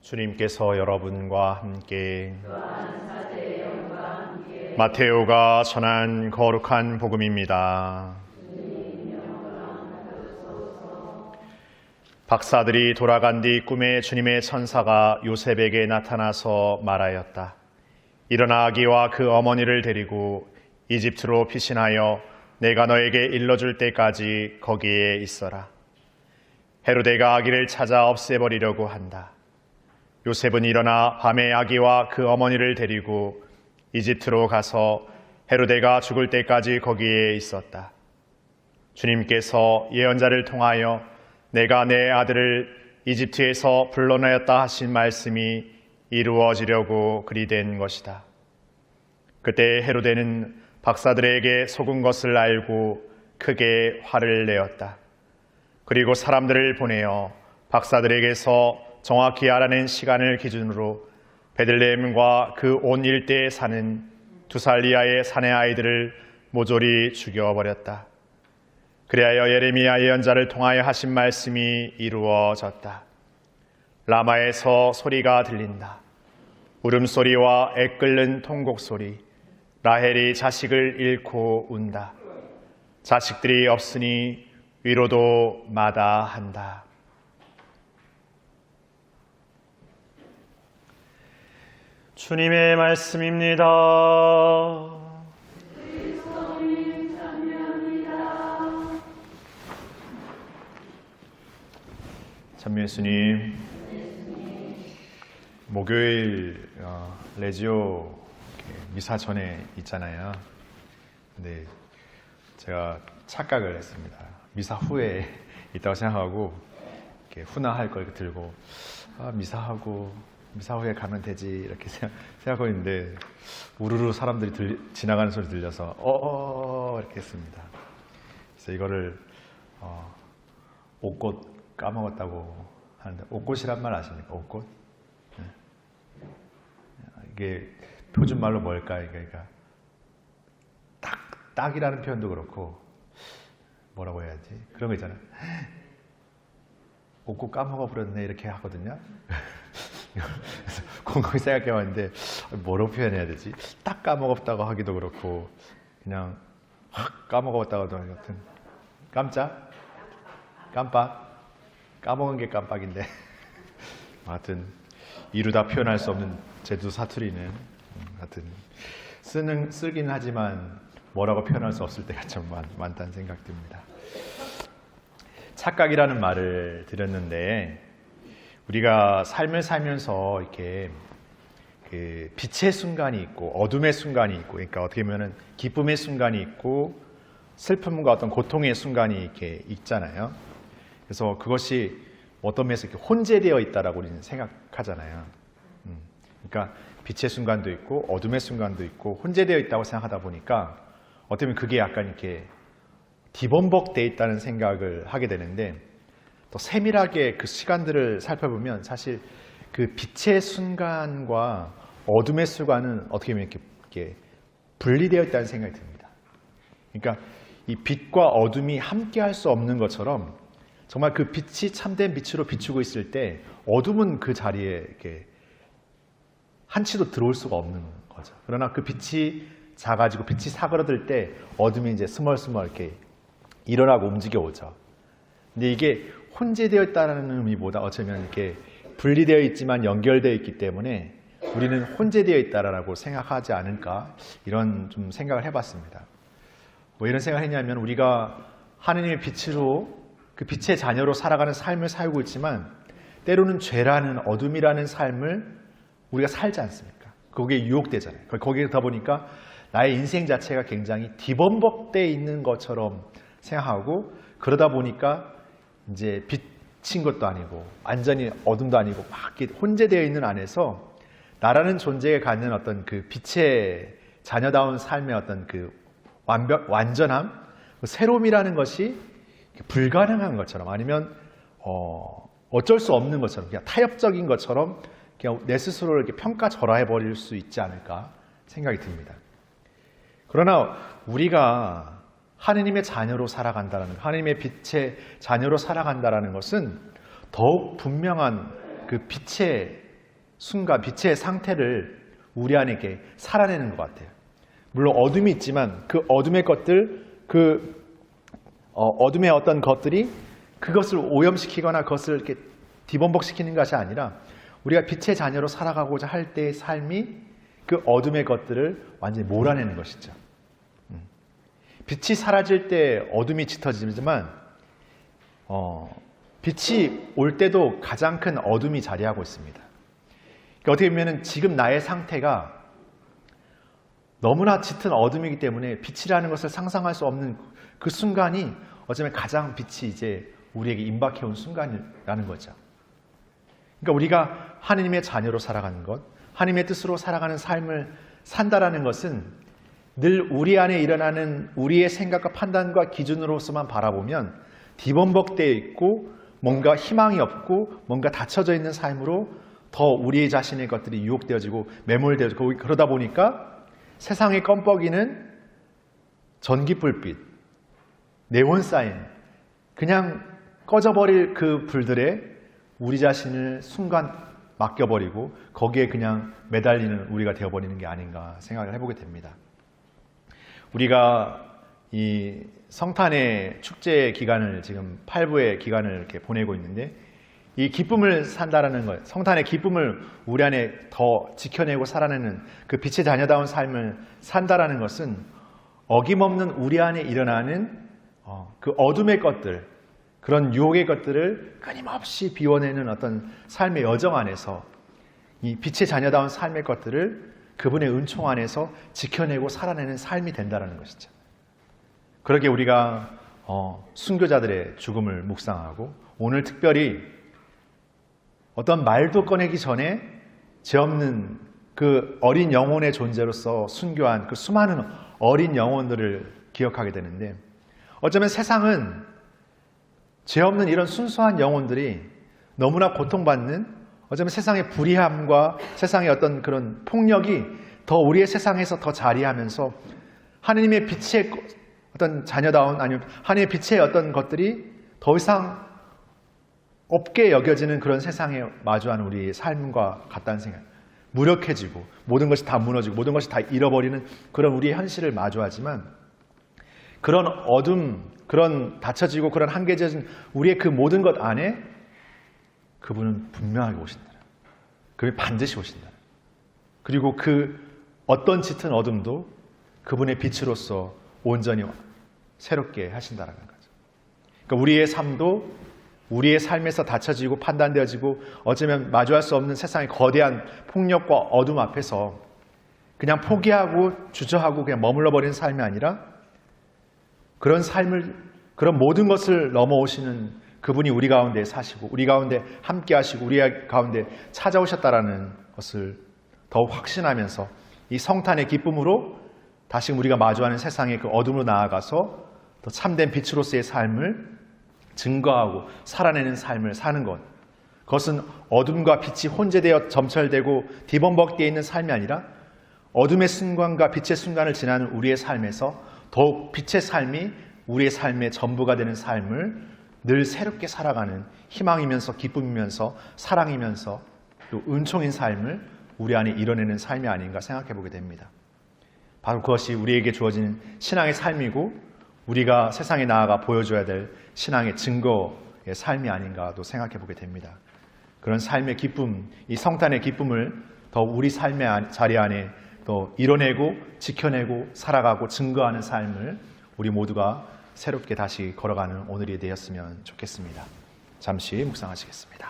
주님께서 여러분과 함께 마테오가 전한 거룩한 복음입니다. 박사들이 돌아간 뒤 꿈에 주님의 천사가 요셉에게 나타나서 말하였다. 일어나 아기와 그 어머니를 데리고 이집트로 피신하여 내가 너에게 일러줄 때까지 거기에 있어라. 헤로데가 아기를 찾아 없애버리려고 한다. 요셉은 일어나 밤에 아기와 그 어머니를 데리고 이집트로 가서 헤로데가 죽을 때까지 거기에 있었다. 주님께서 예언자를 통하여 내가 내 아들을 이집트에서 불러내었다 하신 말씀이 이루어지려고 그리 된 것이다. 그때 헤로데는 박사들에게 속은 것을 알고 크게 화를 내었다. 그리고 사람들을 보내어 박사들에게서 정확히 알아낸 시간을 기준으로 베들레헴과 그 온 일대에 사는 2살 이하의 사내 아이들을 모조리 죽여버렸다. 그리하여 예레미야 예언자를 통하여 하신 말씀이 이루어졌다. 라마에서 소리가 들린다. 울음소리와 애끓는 통곡소리. 라헬이 자식을 잃고 운다. 자식들이 없으니 위로도 마다한다. 주님의 말씀입니다. 참 예수님, 목요일 레지오 미사 전에 있잖아요. 근데 제가 착각을 했습니다. 미사 후에 있다고 생각하고 이렇게 훈화할 걸 들고 미사 후에 가면 되지 이렇게 생각하고 있는데 우르르 사람들이 지나가는 소리 들려서 이렇게 했습니다. 그래서 이거를 옷꽃 까먹었다고 하는데, 옷꽃이란 말 아십니까? 옷꽃? 네. 이게 표준말로 뭘까요? 그러니까 딱이라는 표현도 그렇고 뭐라고 해야지? 그런 거 있잖아요. 옷꽃 까먹어 버렸네 이렇게 하거든요. 그래서 곰곰이 생각해 봤는데 뭐라고 표현해야 되지? 딱 까먹었다고 하기도 그렇고 그냥 확 까먹었다고도 하는 것 같은 깜빡 까먹은 게 깜빡인데 하여튼 이루다 표현할 수 없는 제주 사투리는 하여튼 쓰긴 하지만 뭐라고 표현할 수 없을 때가 참 많다는 생각 듭니다. 착각이라는 말을 드렸는데 우리가 삶을 살면서 이렇게 그 빛의 순간이 있고 어둠의 순간이 있고, 그러니까 어떻게 보면은 기쁨의 순간이 있고 슬픔과 어떤 고통의 순간이 이렇게 있잖아요. 그래서 그것이 어떤 면에서 이렇게 혼재되어 있다라고 우리는 생각하잖아요. 그러니까 빛의 순간도 있고 어둠의 순간도 있고 혼재되어 있다고 생각하다 보니까 어떻게 보면 그게 약간 이렇게 디범벅되어 있다는 생각을 하게 되는데, 또 세밀하게 그 시간들을 살펴보면 사실 그 빛의 순간과 어둠의 순간은 어떻게 보면 이렇게 분리되어 있다는 생각이 듭니다. 그러니까 이 빛과 어둠이 함께 할 수 없는 것처럼 정말 그 빛이 참된 빛으로 비추고 있을 때 어둠은 그 자리에 이렇게 한치도 들어올 수가 없는 거죠. 그러나 그 빛이 작아지고 빛이 사그러들 때 어둠이 이제 스멀스멀 이렇게 일어나고 움직여 오죠. 근데 이게 혼재되어 있다는 의미보다 어쩌면 이렇게 분리되어 있지만 연결되어 있기 때문에 우리는 혼재되어 있다라고 생각하지 않을까, 이런 좀 생각을 해봤습니다. 뭐 이런 생각을 했냐면, 우리가 하느님의 빛으로 그 빛의 자녀로 살아가는 삶을 살고 있지만 때로는 죄라는 어둠이라는 삶을 우리가 살지 않습니까? 거기에 유혹되잖아요. 거기에 더 보니까 나의 인생 자체가 굉장히 디범벅되어 있는 것처럼 생각하고, 그러다 보니까 이제 빛인 것도 아니고 완전히 어둠도 아니고 막 이렇게 혼재되어 있는 안에서 나라는 존재에 갖는 어떤 그 빛의 자녀다운 삶의 어떤 그 완전함, 새로움이라는 것이 불가능한 것처럼, 아니면 어쩔 수 없는 것처럼, 그냥 타협적인 것처럼 그냥 내 스스로를 이렇게 평가절하해 버릴 수 있지 않을까 생각이 듭니다. 그러나 우리가 하느님의 자녀로 살아간다는, 하느님의 빛의 자녀로 살아간다는 것은 더욱 분명한 그 빛의 순간, 빛의 상태를 우리 안에 이렇게 살아내는 것 같아요. 물론 어둠이 있지만 그 어둠의 것들, 어둠의 어떤 것들이 그것을 오염시키거나 그것을 이렇게 뒤범벅시키는 것이 아니라 우리가 빛의 자녀로 살아가고자 할 때의 삶이 그 어둠의 것들을 완전히 몰아내는 것이죠. 빛이 사라질 때 어둠이 짙어지지만 빛이 올 때도 가장 큰 어둠이 자리하고 있습니다. 그러니까 어떻게 보면 지금 나의 상태가 너무나 짙은 어둠이기 때문에 빛이라는 것을 상상할 수 없는 그 순간이 어쩌면 가장 빛이 이제 우리에게 임박해온 순간이라는 거죠. 그러니까 우리가 하느님의 자녀로 살아가는 것, 하느님의 뜻으로 살아가는 삶을 산다라는 것은 늘 우리 안에 일어나는 우리의 생각과 판단과 기준으로서만 바라보면 뒤범벅되어 있고 뭔가 희망이 없고 뭔가 닫혀져 있는 삶으로 더 우리 자신의 것들이 유혹되어지고 매몰되어지고 그러다 보니까 세상에 껌뻑이는 전기불빛, 네온사인, 그냥 꺼져버릴 그 불들에 우리 자신을 순간 맡겨버리고 거기에 그냥 매달리는 우리가 되어버리는 게 아닌가 생각을 해보게 됩니다. 우리가 이 성탄의 축제 기간을 지금 8부의 기간을 이렇게 보내고 있는데 이 기쁨을 산다라는 것, 성탄의 기쁨을 우리 안에 더 지켜내고 살아내는 그 빛의 자녀다운 삶을 산다라는 것은 어김없는 우리 안에 일어나는 그 어둠의 것들, 그런 유혹의 것들을 끊임없이 비워내는 어떤 삶의 여정 안에서 이 빛의 자녀다운 삶의 것들을 그분의 은총 안에서 지켜내고 살아내는 삶이 된다는 것이죠. 그러게 우리가 순교자들의 죽음을 묵상하고 오늘 특별히 어떤 말도 꺼내기 전에 죄 없는 그 어린 영혼의 존재로서 순교한 그 수많은 어린 영혼들을 기억하게 되는데 어쩌면 세상은 죄 없는 이런 순수한 영혼들이 너무나 고통받는 어쩌면 세상의 불의함과 세상의 어떤 그런 폭력이 더 우리의 세상에서 더 자리하면서 하느님의 빛의 어떤 자녀다운 아니면 하느님의 빛의 어떤 것들이 더 이상 없게 여겨지는 그런 세상에 마주하는 우리의 삶과 같다는 생각. 무력해지고 모든 것이 다 무너지고 모든 것이 다 잃어버리는 그런 우리의 현실을 마주하지만 그런 어둠, 그런 닫혀지고 그런 한계져진 우리의 그 모든 것 안에 그분은 분명하게 오신다. 그분이 반드시 오신다. 그리고 그 어떤 짙은 어둠도 그분의 빛으로서 온전히 새롭게 하신다는 거죠. 그러니까 우리의 삶도 우리의 삶에서 닫혀지고 판단되어지고 어쩌면 마주할 수 없는 세상의 거대한 폭력과 어둠 앞에서 그냥 포기하고 주저하고 그냥 머물러 버리는 삶이 아니라 그런 삶을, 그런 모든 것을 넘어오시는 그분이 우리 가운데 사시고 우리 가운데 함께 하시고 우리 가운데 찾아오셨다라는 것을 더욱 확신하면서 이 성탄의 기쁨으로 다시 우리가 마주하는 세상의 그 어둠으로 나아가서 더 참된 빛으로서의 삶을 증거하고 살아내는 삶을 사는 것. 그것은 어둠과 빛이 혼재되어 점철되고 뒤범벅되어 있는 삶이 아니라 어둠의 순간과 빛의 순간을 지나는 우리의 삶에서 더욱 빛의 삶이 우리의 삶의 전부가 되는 삶을 늘 새롭게 살아가는 희망이면서 기쁨이면서 사랑이면서 또 은총인 삶을 우리 안에 이뤄내는 삶이 아닌가 생각해 보게 됩니다. 바로 그것이 우리에게 주어지는 신앙의 삶이고 우리가 세상에 나아가 보여줘야 될 신앙의 증거의 삶이 아닌가도 생각해 보게 됩니다. 그런 삶의 기쁨, 이 성탄의 기쁨을 더 우리 삶의 자리 안에 또 이뤄내고 지켜내고 살아가고 증거하는 삶을 우리 모두가 새롭게 다시 걸어가는 오늘이 되었으면 좋겠습니다. 잠시 묵상하시겠습니다.